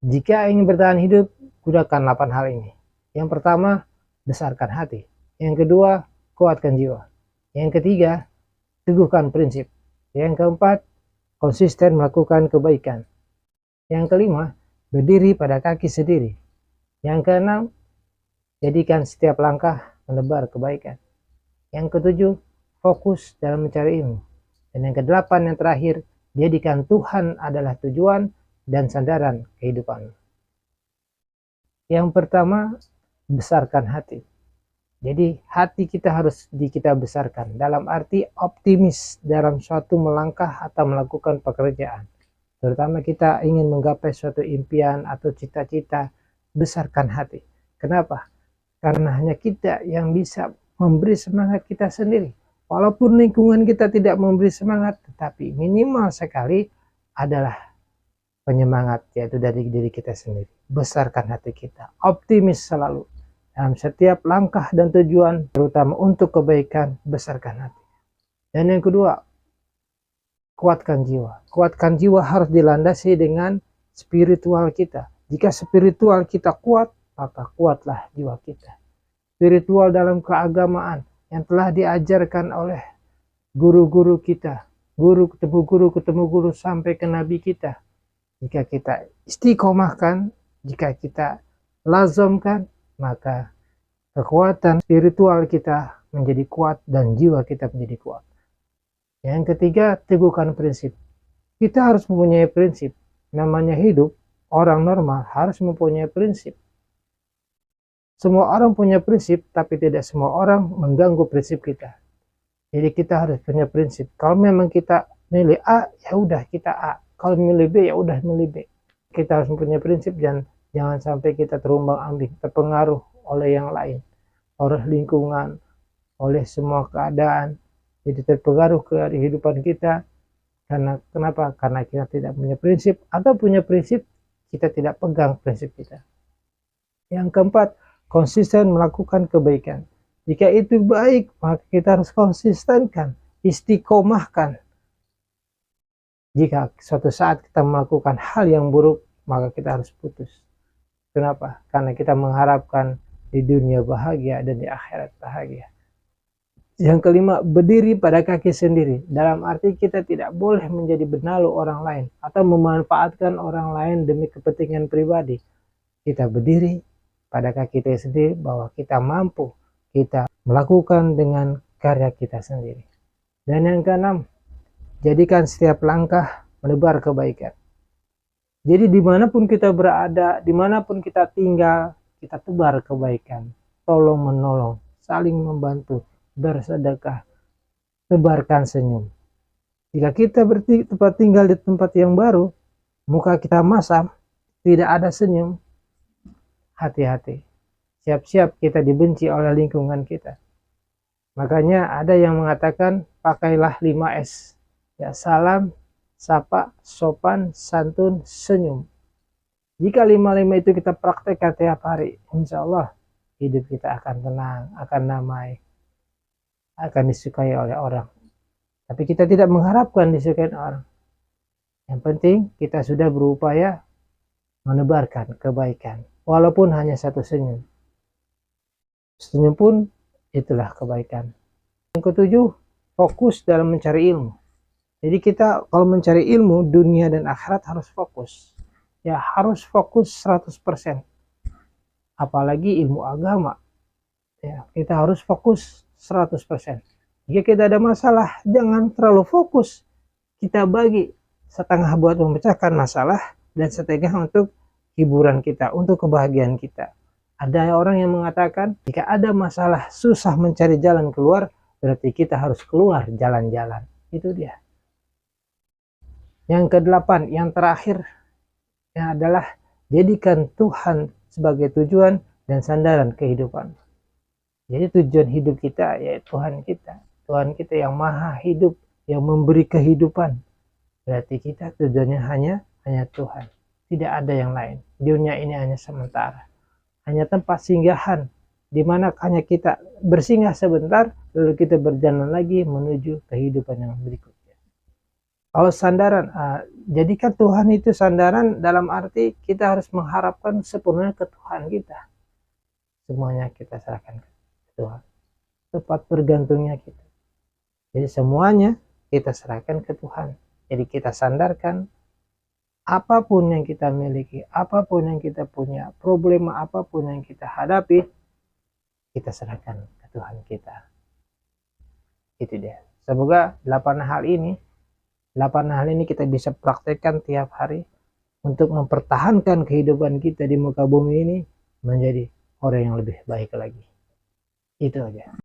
Jika ingin bertahan hidup, gunakan 8 hal ini. Yang pertama, besarkan hati. Yang kedua, kuatkan jiwa. Yang ketiga, teguhkan prinsip. Yang keempat, konsisten melakukan kebaikan. Yang kelima, berdiri pada kaki sendiri. Yang keenam, jadikan setiap langkah menebar kebaikan. Yang ketujuh, fokus dalam mencari ilmu. Dan yang kedelapan, yang terakhir, jadikan Tuhan adalah tujuan dan sandaran kehidupan. Yang pertama, besarkan hati. Jadi hati kita harus kita besarkan, dalam arti optimis dalam suatu melangkah atau melakukan pekerjaan. Terutama kita ingin menggapai suatu impian atau cita-cita, besarkan hati. Kenapa? Karena hanya kita yang bisa memberi semangat kita sendiri. Walaupun lingkungan kita tidak memberi semangat, tetapi minimal sekali adalah penyemangat, yaitu dari diri kita sendiri. Besarkan hati kita, optimis selalu dalam setiap langkah dan tujuan, terutama untuk kebaikan. Besarkan hati. Dan yang kedua, kuatkan jiwa. Kuatkan jiwa harus dilandasi dengan spiritual kita. Jika spiritual kita kuat, maka kuatlah jiwa kita. Spiritual dalam keagamaan yang telah diajarkan oleh guru-guru kita, guru ketemu guru sampai ke nabi kita. Jika kita istiqomahkan, jika kita lazamkan, maka kekuatan spiritual kita menjadi kuat dan jiwa kita menjadi kuat. Yang ketiga, teguhkan prinsip. Kita harus mempunyai prinsip. Namanya hidup, orang normal harus mempunyai prinsip. Semua orang punya prinsip, tapi tidak semua orang mengganggu prinsip kita. Jadi kita harus punya prinsip. Kalau memang kita milih A, ya udah kita A. Kalau milih B, ya udah milih B. Kita harus mempunyai prinsip dan jangan sampai kita terumbang-ambing, terpengaruh oleh yang lain, oleh lingkungan, oleh semua keadaan. Jadi terpengaruh ke kehidupan kita. Karena kenapa? Karena kita tidak punya prinsip, atau punya prinsip kita tidak pegang prinsip kita. Yang keempat, konsisten melakukan kebaikan. Jika itu baik, maka kita harus konsistenkan, istiqomahkan. Jika suatu saat kita melakukan hal yang buruk, maka kita harus putus. Kenapa? Karena kita mengharapkan di dunia bahagia dan di akhirat bahagia. Yang kelima, berdiri pada kaki sendiri. Dalam arti kita tidak boleh menjadi benalu orang lain atau memanfaatkan orang lain demi kepentingan pribadi. Kita berdiri pada kaki kita sendiri bahwa kita mampu, kita melakukan dengan karya kita sendiri. Dan yang keenam, jadikan setiap langkah menebar kebaikan. Jadi dimanapun kita berada, dimanapun kita tinggal, kita tebar kebaikan. Tolong menolong, saling membantu, bersedekah, tebarkan senyum. Jika kita tempat tinggal di tempat yang baru, muka kita masam, tidak ada senyum, hati-hati. Siap-siap kita dibenci oleh lingkungan kita. Makanya ada yang mengatakan pakailah 5S. Ya, salam, sapa, sopan, santun, senyum. Jika 5 itu kita praktekkan tiap hari, insya Allah hidup kita akan tenang, akan damai, akan disukai oleh orang. Tapi kita tidak mengharapkan disukai orang. Yang penting kita sudah berupaya menebarkan kebaikan, walaupun hanya satu senyum. Senyum pun itulah kebaikan. Yang ketujuh, fokus dalam mencari ilmu. Jadi kita kalau mencari ilmu dunia dan akhirat harus fokus. Ya harus fokus 100%. Apalagi ilmu agama. Ya, kita harus fokus 100%. Jika kita ada masalah, jangan terlalu fokus. Kita bagi setengah buat memecahkan masalah dan setengah untuk hiburan kita, untuk kebahagiaan kita. Ada orang yang mengatakan jika ada masalah susah mencari jalan keluar, berarti kita harus keluar jalan-jalan. Itu dia. Yang kedelapan, yang terakhir, yang adalah jadikan Tuhan sebagai tujuan dan sandaran kehidupan. Jadi tujuan hidup kita yaitu Tuhan kita. Tuhan kita yang maha hidup, yang memberi kehidupan. Berarti kita tujuannya hanya Tuhan. Tidak ada yang lain. Dunia ini hanya sementara. Hanya tempat singgahan. Di mana hanya kita bersinggah sebentar, lalu kita berjalan lagi menuju kehidupan yang berikutnya. Kalau sandaran, jadikan Tuhan itu sandaran dalam arti kita harus mengharapkan sepenuhnya ke Tuhan kita. Semuanya kita serahkan ke Tuhan. Tempat bergantungnya kita. Jadi semuanya kita serahkan ke Tuhan. Jadi kita sandarkan apapun yang kita miliki, apapun yang kita punya, problema apapun yang kita hadapi, kita serahkan ke Tuhan kita. Itu dia. Semoga 8 hal ini kita bisa praktekkan tiap hari untuk mempertahankan kehidupan kita di muka bumi ini menjadi orang yang lebih baik lagi. Itu aja.